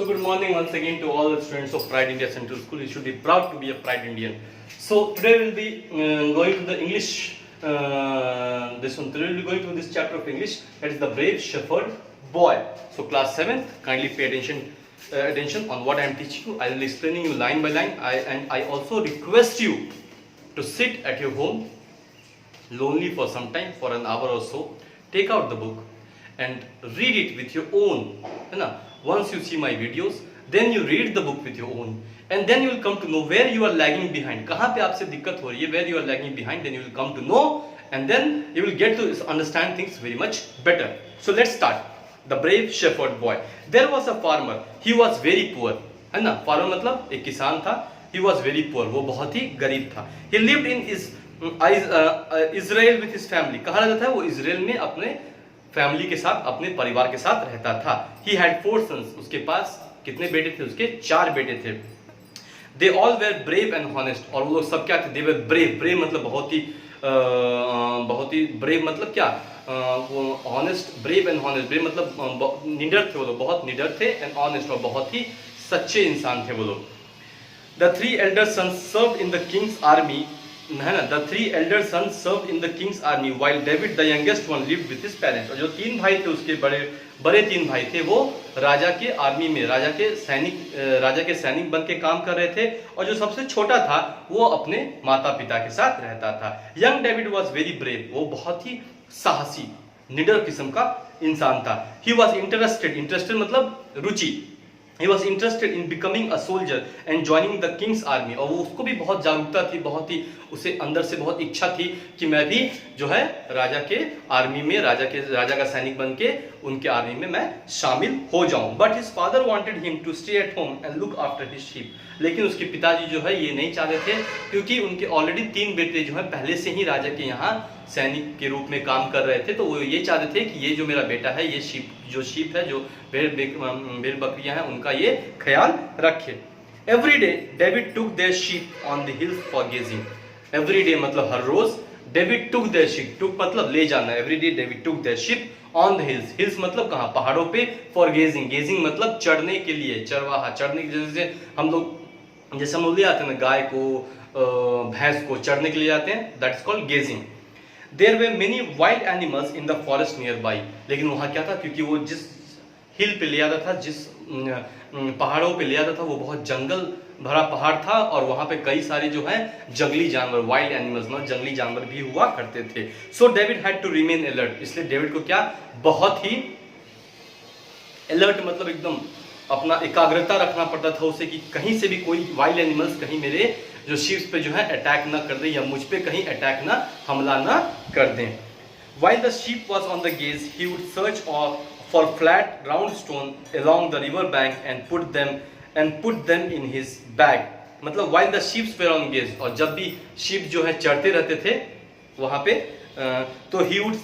So good morning once again to all the students of Pride India Central School. You should be proud to be a Pride Indian. So today we'll be going to the English. Today we'll be going to this chapter of English. That is the Brave Shepherd Boy. So class 7th, kindly pay attention on what I am teaching you. I will be explaining you line by line. I also request you to sit at your home, lonely for some time, for an hour or so. Take out the book and read it with your own. Once you see my videos, then you read the book with your own, and then you will come to know where you are lagging behind. कहाँ पे आपसे दिक्कत हो रही है? Where you are lagging behind, then you will come to know, and then you will get to understand things very much better. So let's start. The Brave Shepherd Boy. There was a farmer. He was very poor. है ना? Farmer मतलब एक किसान था. He was very poor. वो बहुत ही गरीब था. He lived in Israel with his family. कहाँ रहता था? वो इजराइल में अपने फैमिली के साथ, अपने परिवार के साथ रहता था. He had 4 sons. उसके पास कितने बेटे थे? उसके 4 बेटे थे. They all were brave and honest. और वो लोग सब क्या थे? They were brave. Brave मतलब बहुत ही brave मतलब क्या? Honest, brave and honest. Brave मतलब निडर थे वो लोग, बहुत निडर थे, and honest और बहुत ही सच्चे इंसान थे वो लोग. The 3 elder sons served in the king's army. है ना? The 3 elder sons served in the king's army, while David, the youngest one, lived with his parents. और जो 3 भाई थे, उसके बड़े 3 भाई थे, वो राजा के आर्मी में, राजा के सैनिक बन के काम कर रहे थे, और जो सबसे छोटा था वो अपने माता पिता के साथ रहता था. Young David was very brave. वो बहुत ही साहसी, निडर किस्म का इंसान था. He was interested मतलब रुचि. He was interested in becoming a soldier and joining the king's army. और वो उसको भी बहुत जागरूकता थी, बहुत ही उसे अंदर से बहुत इच्छा थी कि मैं भी जो है राजा के आर्मी में, राजा का सैनिक बन के उनके आर्मी में मैं शामिल हो जाऊं. But his father wanted him to stay at home and look after his sheep. लेकिन उसके पिताजी जो है ये नहीं चाहते थे, क्योंकि उनके ऑलरेडी 3 बेटे जो है पहले से ही राजा के यहाँ सैनिक के रूप में काम कर रहे थे. तो वो ये चाहते थे कि ये जो मेरा बेटा है, ये शीप है, जो भेड़ बकरियां हैं, उनका ये ख्याल रखे. Every day David took their sheep on the hills for grazing. Every day मतलब हर रोज. David took their sheep, took मतलब ले जाना. Every day David took their sheep on the hills. Hills मतलब कहाँ? पहाड़ों पे. फॉर गेजिंग, गेजिंग मतलब चढ़ने के लिए, चरवाहा, चढ़ने के, जैसे हम लोग ले आते हैं ना गाय को, भैंस को चढ़ने के लिए जाते हैं, that is called grazing. There were many wild animals in the forest nearby. लेकिन वहाँ क्या था? क्योंकि वो जिस हिल पे ले जाता था, जिस पहाड़ों पे ले जाता था, वो बहुत जंगल भरा पहाड़ था, और वहाँ पे कई सारे जो है जंगली जानवर, वाइल्ड एनिमल्स मतलब जंगली जानवर भी हुआ करते थे. So David had to remain alert. इसलिए डेविड को क्या, बहुत ही अलर्ट मतलब एकदम अपना एकाग्रता रखना पड़ता था उसे, कि कहीं से भी कोई वाइल्ड एनिमल्स कहीं मेरे जो शीप्स पे जो है अटैक ना कर दें, या मुझ पे कहीं अटैक ना, हमला ना कर दें. While the sheep was on the gaze, he would search for flat round stone along the river bank and put them in his bag. मतलब while the sheep were on gaze, और जब भी sheep जो है चढ़ते रहते थे वहाँ पे, तो he would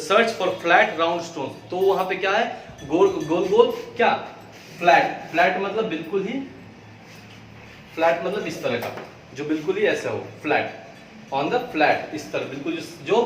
search for flat round stones. तो वहाँ पे क्या है? गोल क्या? फ्लैट मतलब बिल्कुल ही, फ्लैट मतलब इस तरह का, जो बिल्कुल ही ऐसा हो, फ्लैट, ऑन द फ्लैट, इस तरह बिल्कुल जो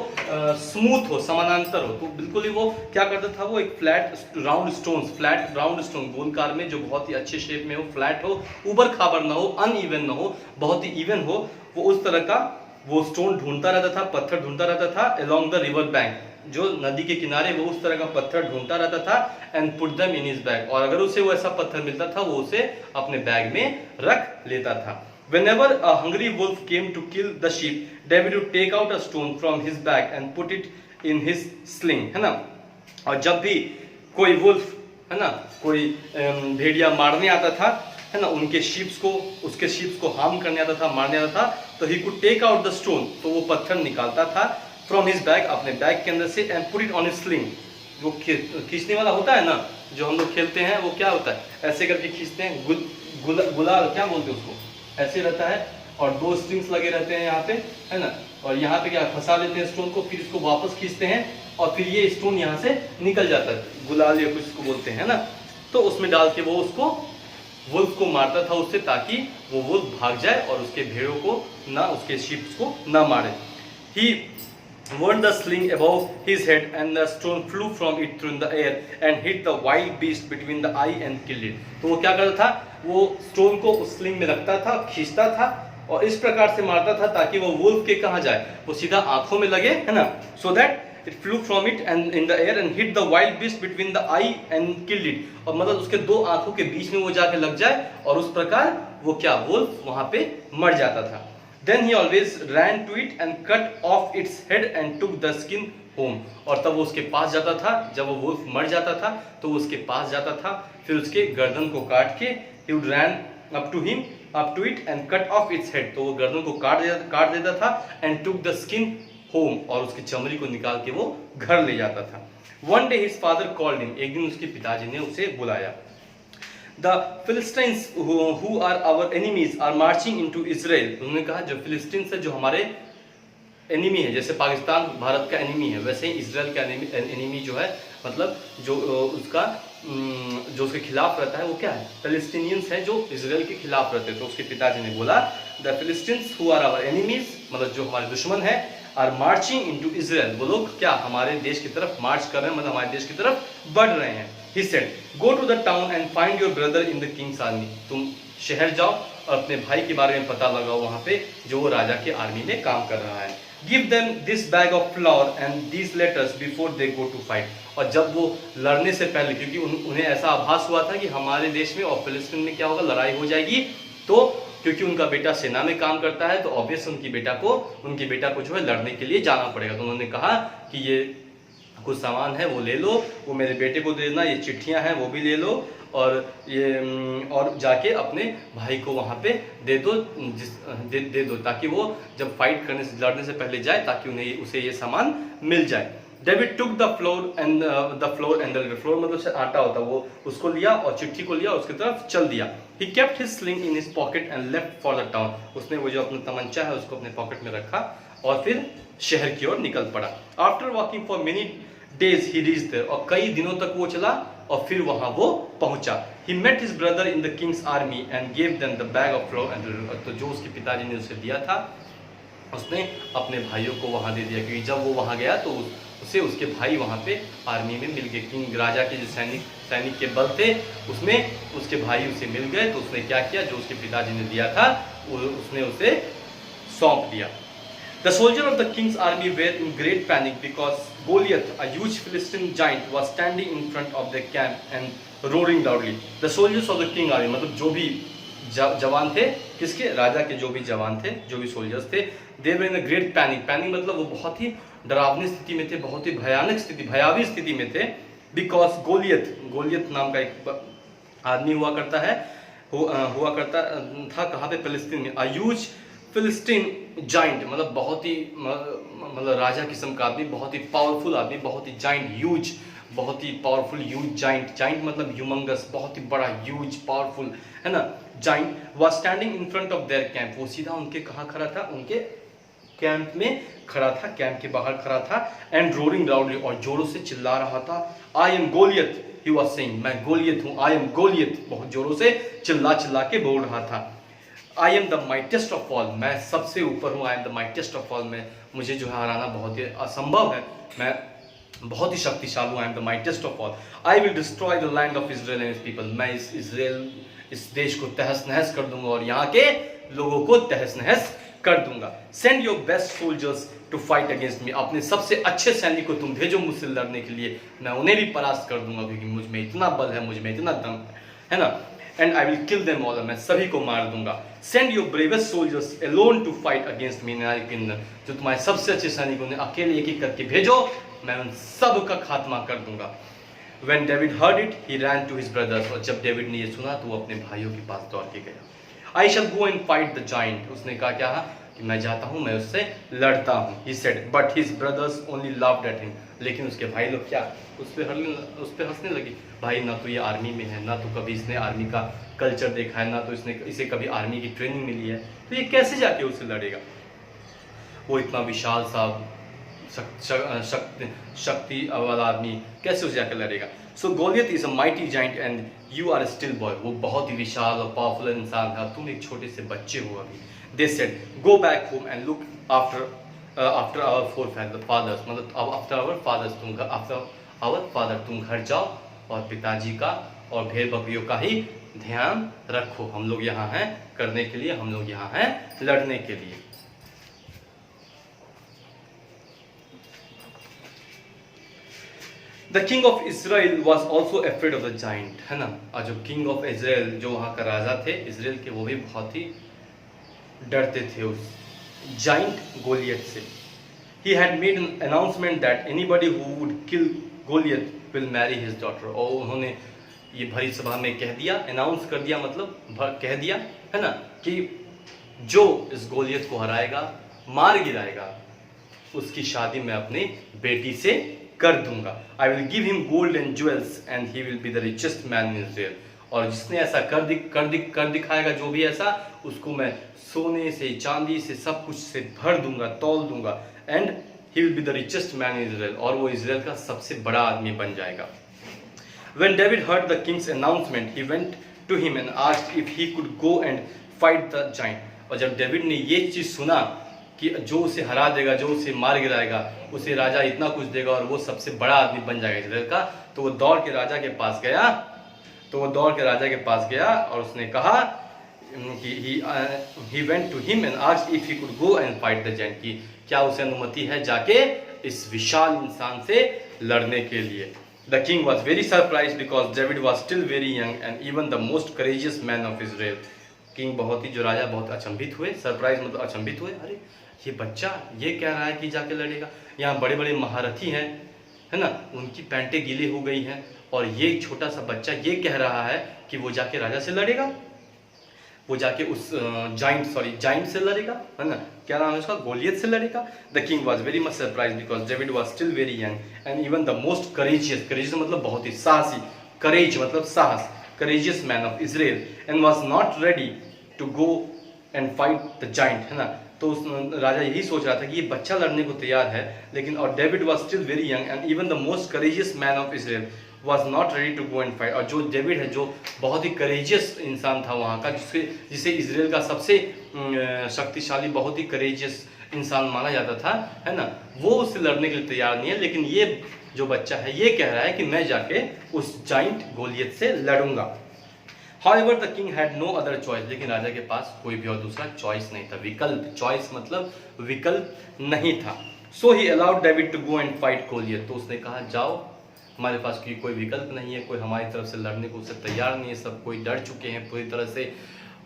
स्मूथ हो, समानांतर हो. तो बिल्कुल ही वो क्या करता था? वो एक फ्लैट राउंड स्टोन गोलकार में, जो बहुत ही अच्छे शेप में हो, फ्लैट हो, ऊबर खाबर ना हो, अनइवन ना हो, बहुत ही इवन हो, वो उस तरह का वो स्टोन ढूंढता रहता था, पत्थर ढूंढता रहता था. अलोंग द रिवर बैंक, जो नदी के किनारे, वो उस तरह का पत्थर ढूंढता रहता था. And put them in his bag, और अगर उसे वो ऐसा पत्थर मिलता था, वो उसे अपने बैग में रख लेता था. Whenever a hungry wolf came to kill the sheep, David would take out a stone from his bag and put it in his sling. है ना? और जब भी कोई वुल्फ, है ना, कोई भेड़िया मारने आता था, है ना, उसके शीप्स को हार्म करने आता था, मारने आता था, तो he could take out the stone, तो वो पत्थर निकालता था from his bag, अपने बैग के अंदर से, and put it on his sling. वो खींचने वाला होता है ना, जो हम लोग खेलते हैं, वो क्या होता है? ऐसे करके खींचते हैं, गुलाल क्या बोलते हैं उसको, ऐसे रहता है, और 2 स्ट्रिंग्स लगे रहते हैं यहाँ पे, है ना, और यहाँ पे क्या फंसा लेते हैं स्टोन को, फिर इसको वापस खींचते हैं, और फिर ये स्टोन यहाँ से निकल जाता है, गुलाल या कुछ इसको बोलते हैं ना. तो उसमें डाल के वो उसको वुल्फ को मारता था उससे, ताकि वो वुल्फ भाग जाए और उसके भेड़ों को ना, उसके शीप्स को ना मारे. warned the sling above his head, and the stone flew from it through the air and hit the wild beast between the eye and killed it. तो वो क्या करता था, वो स्टोन को उस स्लिंग में रखता था, खींचता था और इस प्रकार से मारता था ताकि वो वुल्फ के कहाँ जाए, वो सीधा आंखों में लगे, है ना. So that it flew from it and in the air and hit the wild beast between the eye and killed it. और मतलब उसके दो आंखों के बीच में वो जाके लग जाए और उस प्रकार वो क्या, वुल्फ वहां पे मर जाता था. Then he always ran to it and cut off its head and took the skin home. और तब वो उसके पास जाता था, जब वो वुल्फ मर जाता था तो वो उसके पास जाता था, फिर उसके गर्दन को काट के he would ran up to it and cut off its head. तो वो गर्दन को काट देता था and took the skin home, और उसकी चमड़ी को निकाल के वो घर ले जाता था. One day his father called him. एक दिन उसके पिताजी ने उसे बुलाया. The Philistines who are our enemies are marching into Israel. उन्होंने कहा जो फिलिस्तीन है जो हमारे एनिमी है, जैसे पाकिस्तान भारत का एनिमी है, वैसे ही इजराइल का एनिमी जो है, मतलब जो उसका जो उसके खिलाफ रहता है वो क्या है, फिलिस्तीनियंस है जो इजराइल के खिलाफ रहते हैं. तो उसके पिताजी ने बोला the Philistines who are our enemies, मतलब जो हमारे दुश्मन है, आर मार्चिंग इनटू इजराइल, वो लोग क्या हमारे देश की तरफ मार्च कर रहे हैं, मतलब हमारे देश की तरफ बढ़ रहे हैं. He said, go to the town and find your brother in the king's army. तुम शहर जाओ और अपने भाई के बारे में पता लगाओ वहां पे जो राजा के आर्मी में काम कर रहा है. Give them this bag of flour and these letters before they go to fight. और जब वो लड़ने से पहले, क्योंकि उन्हें ऐसा आभास हुआ था कि हमारे देश में और फिलिस्तीन में क्या होगा, लड़ाई हो जाएगी, तो क्योंकि उनका बेटा सेना में काम करता है तो ऑब्वियस उनकी बेटा को जो है लड़ने के लिए जाना पड़ेगा. तो उन्होंने कहा कि ये कुछ सामान है वो ले लो, वो मेरे बेटे को दे देना, ये चिट्ठियां हैं वो भी ले लो, और ये और जाके अपने भाई को वहां पे दे दो ताकि वो जब फाइट करने से लड़ने से पहले जाए ताकि उसे ये सामान मिल जाए. David took the floor and the floor मतलब से आटा होता, वो उसको लिया और चिट्ठी को लिया और उसकी तरफ चल दिया. He kept his sling in his pocket and left for the town. उसने वो जो अपना तमंचा है उसको अपने पॉकेट में रखा और फिर शहर की ओर निकल पड़ा. After walking for many days he reached there. और कई दिनों तक वो चला और फिर वहां वो पहुंचा. He met his brother in the king's army and gave them the bag of flour and तो जो उसके पिताजी ने उसे दिया था उसने अपने भाइयों को वहां दे दिया, क्योंकि जब वो वहां गया तो उसे उसके भाई वहां पे आर्मी में मिल गए. किंग राजा के जो सैनिक के बल थे उसमें उसके भाई उसे मिल गए. तो उसने क्या किया, जो उसके पिताजी ने दिया था उसने उसे सौंप दिया. The soldiers of the king's army were in great panic because Goliath, a huge Philistine giant, was standing in front of their camp and roaring loudly. The soldiers of the king army, मतलब जो भी जवान थे, किसके, राजा के जो भी जवान थे, जो भी सोल्जर्स थे, they were in a great panic. Panic मतलब वो बहुत ही डरावनी स्थिति में थे, बहुत ही भयानक स्थिति, भयावी स्थिति में थे. Because गोलियत नाम का एक आदमी हुआ करता था कहाँ पे, फिलिस्तीन में. A huge फिलिस्तीन जाइंट मतलब बहुत ही मतलब राजा किस्म का आदमी, बहुत ही पावरफुल आदमी, बहुत ही जाइंट, ह्यूज, बहुत ही पावरफुल, ह्यूज जाइंट मतलब ह्यूमंगस, बहुत ही बड़ा, ह्यूज, पावरफुल, है ना. Giant was standing in front of their camp. वो सीधा उनके कहाँ खड़ा था, उनके कैंप में खड़ा था, कैंप के बाहर खड़ा था. एंड रोरिंग लाउडली, और जोरों से चिल्ला रहा था. I am Goliath, he was saying, मैं गोलियत हूँ, आई एम गोलियत, बहुत जोरों से चिल्ला के बोल रहा था. I am the mightiest of all, मैं सबसे ऊपर हूँ. I am the mightiest of all, मैं मुझे जो है हराना बहुत ही असंभव है, मैं बहुत ही शक्तिशाली हूँ. I am the mightiest of all. I will destroy the land of Israel and his people, मैं इस देश को तहस नहस कर दूंगा और यहाँ के लोगों को तहस नहस कर दूंगा. Send your best soldiers to fight against me, अपने सबसे अच्छे सैनिक को तुम भेजो मुझसे लड़ने के लिए, मैं उन्हें भी परास्त कर दूंगा क्योंकि मुझ में इतना बल है, मुझ में इतना दम है ना. And I will kill them all, मैं सभी को मार दूंगा. Send your bravest soldiers alone to fight against me, जो तुम्हारे सबसे अच्छे सैनिक उन्हें अकेले एक करके भेजो, मैं उन सब का खात्मा कर दूंगा. When David heard it, he ran to his brothers. और जब डेविड ने ये सुना तो वो अपने भाइयों के पास दौड़ के गया. I shall go and fight the giant. उसने कहा क्या कि मैं जाता हूँ, मैं उससे लड़ता हूँ. He said, but his brothers only laughed at him. लेकिन उसके भाई लोग क्या उस पे हंसने लगे. भाई ना तो ये आर्मी में है, ना तो कभी इसने आर्मी का कल्चर देखा है, ना तो इसे कभी आर्मी की ट्रेनिंग मिली है, तो ये कैसे जाके उससे लड़ेगा. वो इतना विशाल सा शक्ति वाला आदमी कैसे उसे जाकर लड़ेगा. So Goliath is a mighty giant and you are still boy, वो बहुत ही विशाल और पावरफुल इंसान था, तुम एक छोटे से बच्चे हो अभी. They said go back home and look after after our forefathers, मतलब after our fathers, after our father तुम घर जाओ और पिताजी का और भेड़ बकरियों का ही ध्यान रखो। हम लोग यहाँ हैं करने के लिए, हम लोग यहाँ हैं लड़ने के लिए। The king of Israel was also afraid of the giant, है ना। और जो किंग ऑफ इजराइल, जो वहाँ का राजा थे इजराइल के, वो भी बहुत ही डरते थे उस जाइंट गोलियत से। He had made an announcement that anybody who would kill Goliath will marry his daughter। और उन्होंने ये भरी सभा में कह दिया, अनाउंस कर दिया, मतलब कह दिया, है ना, कि जो इस गोलियत को हराएगा, मार गिराएगा, उसकी शादी मैं अपनी बेटी से कर दूंगा। I will give him gold and jewels and he will be the richest man in Israel। और जिसने ऐसा कर दिखाएगा, जो भी ऐसा, उसको मैं सोने से, चांदी से, सब कुछ से भर दूंगा, तौल दूंगा। And he will be the richest man in Israel, और वो इजराइल का सबसे बड़ा आदमी बन जाएगा। When David heard the king's announcement, he went to him and asked if he could go and fight the giant। और जब डेविड ने ये चीज़ सुना कि जो उसे हरा देगा, जो उसे मार गिराएगा, उसे राजा इतना कुछ देगा और वो सबसे बड़ा आदमी बन जाएगा इजराइल का, तो वो दौड़ के राजा के पास गया, और उसने कहा कि he went to him and asked if he could go and fight the giant, कि क्या उसे अनुमति है जाके इस विशाल इंसान से लड़ने के लिए। The king was very surprised because David was still very young and even the most courageous man of Israel। King जो राजा बहुत अचंभित हुए, सरप्राइज मतलब अचंभित हुए, अरे ये बच्चा ये कह रहा है कि जाके लड़ेगा, यहाँ बड़े बड़े महारथी हैं, है ना, उनकी पैंटें गीली हो गई हैं, और ये छोटा सा बच्चा ये कह रहा है कि वो जाके राजा से लड़ेगा, वो जाके उस जाइंट से लड़ेगा, है ना, क्या नाम है उसका, गोलियत से लड़ेगा। The king was very much surprise because David was still very young and even the most courageous मतलब बहुत ही साहसी, करेज मतलब साहस, courageous man of Israel and was not ready to go and fight the giant, है ना। तो उस राजा यही सोच रहा था कि ये बच्चा लड़ने को तैयार है, लेकिन और David was still very young and even the most courageous man of Israel was not ready to go and fight. और जो डेविड है, जो बहुत ही करेजियस इंसान था वहाँ का, जिसे इजराइल का सबसे शक्तिशाली, बहुत ही करेजियस इंसान माना जाता था, है ना, वो उससे लड़ने के लिए तैयार नहीं है। लेकिन ये जो बच्चा है ये कह रहा है कि मैं जाके उस जाइंट गोलियत से लड़ूंगा। However, the king had no other choice। लेकिन राजा के पास कोई भी और दूसरा चॉइस नहीं था, विकल्प, चॉइस मतलब विकल्प नहीं था। So he allowed David to go and fight Goliath। तो उसने कहा जाओ, हमारे पास कोई विकल्प नहीं है, कोई हमारी तरफ से लड़ने को उससे तैयार नहीं है, सब कोई डर चुके हैं, पूरी तरह से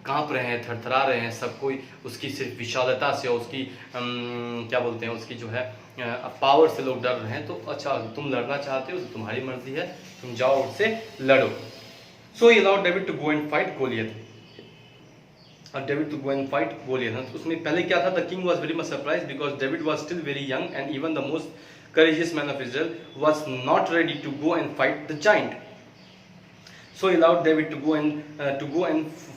कांप रहे हैं, थरथरा रहे हैं, सब कोई उसकी सिर्फ विशालता से और उसकी क्या बोलते हैं, उसकी जो है पावर से लोग डर रहे हैं। तो अच्छा, तुम लड़ना चाहते हो तो तुम्हारी मर्जी है, तुम जाओ उससे लड़ो। So he allowed David to go and fight Goliath। और David to go and fight Goliath। तो उसमें पहले क्या था, the king was very much surprised because David was still very young and even the most courageous man of Israel was not ready to go and fight the giant। So he allowed David to go and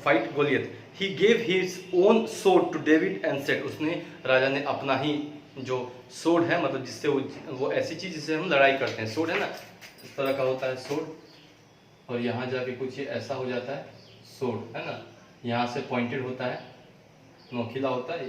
fight Goliath। He gave his own sword to David and said। उसने राजा ने अपना ही जो sword है, मतलब जिससे वो ऐसी चीज जिससे हम लड़ाई करते हैं, sword है ना, इस तरह का होता है sword, और यहाँ जाके कुछ ऐसा हो जाता है sword, है ना, यहाँ से पॉइंटेड होता है, नोकीला होता है।